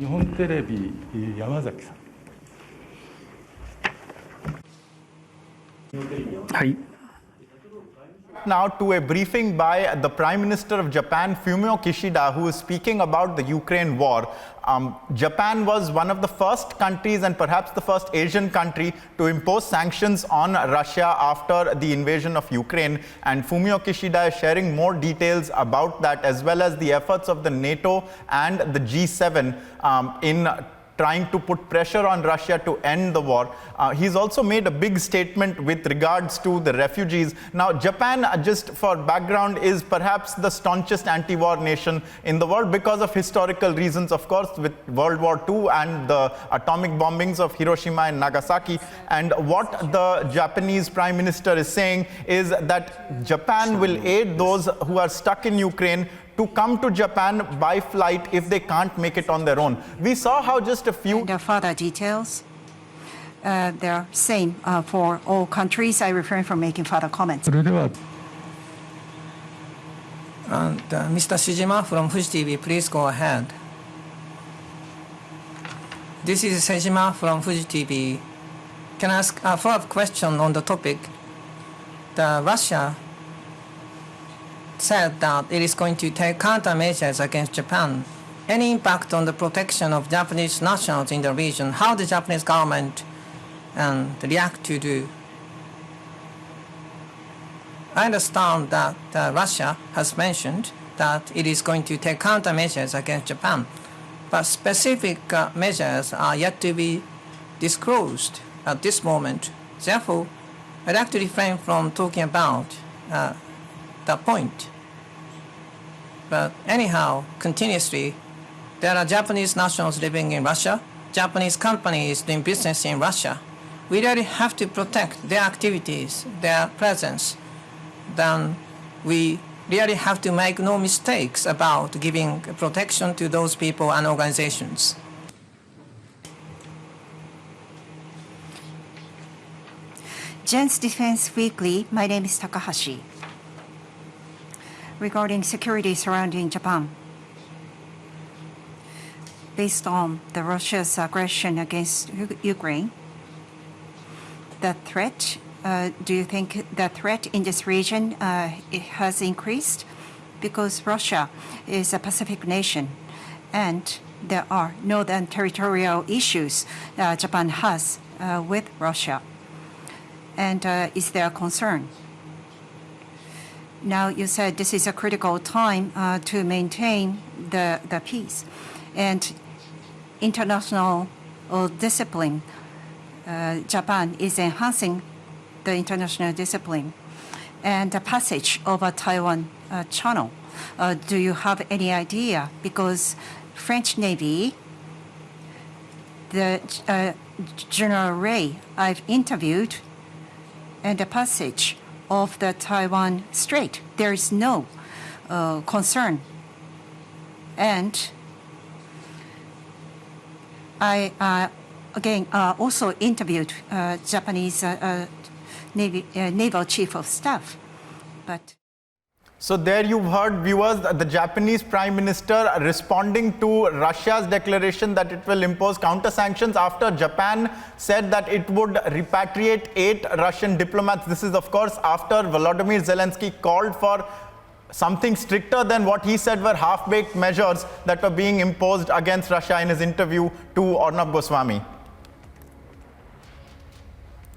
日本テレビ山崎さん。はい。Now to a briefing by the Prime Minister of Japan, Fumio Kishida, who is speaking about the Ukraine war. Japan was one of the first countries and perhaps the first Asian country to impose sanctions on Russia after the invasion of Ukraine. And Fumio Kishida is sharing more details about that, as well as the efforts of the NATO and the G7 in trying to put pressure on Russia to end the war. He's also made a big statement with regards to the refugees. Now, Japan, just for background, is perhaps the staunchest anti-war nation in the world because of historical reasons, of course, with World War II and the atomic bombings of Hiroshima and Nagasaki. And what the Japanese Prime Minister is saying is that Japan will aid those who are stuck in Ukraine to come to Japan by flight if they can't make it on their own. We saw how just a few... The further details, they're same for all countries. I refrain from making further comments. And Mr. Shijima from Fuji TV, please go ahead. This is Shijima from Fuji TV. Can I ask a follow-up question on the topic? Russia said that it is going to take countermeasures against Japan. Any impact on the protection of Japanese nationals in the region? How the Japanese government react to do? I understand that Russia has mentioned that it is going to take countermeasures against Japan, but specific measures are yet to be disclosed at this moment. Therefore, I'd like to refrain from talking about that point. But anyhow, continuously, there are Japanese nationals living in Russia, Japanese companies doing business in Russia. We really have to protect their activities, their presence. Then we really have to make no mistakes about giving protection to those people and organizations. Gen's Defense Weekly, my name is Takahashi. Regarding security surrounding Japan, based on the Russia's aggression against Ukraine, the threat, do you think the threat in this region it has increased? Because Russia is a Pacific nation and there are northern territorial issues Japan has with Russia. And is there a concern? Now, you said this is a critical time to maintain the peace. And international discipline, Japan is enhancing the international discipline. And the passage of a Taiwan channel, do you have any idea? Because French Navy, the General Ray I've interviewed, and the passage of the Taiwan Strait, there is no concern. And I again also interviewed Japanese Naval Chief of Staff, but. So there you've heard, viewers, the Japanese Prime Minister responding to Russia's declaration that it will impose counter-sanctions after Japan said that it would repatriate 8 Russian diplomats. This is, of course, after Volodymyr Zelensky called for something stricter than what he said were half-baked measures that were being imposed against Russia in his interview to Arnab Goswami.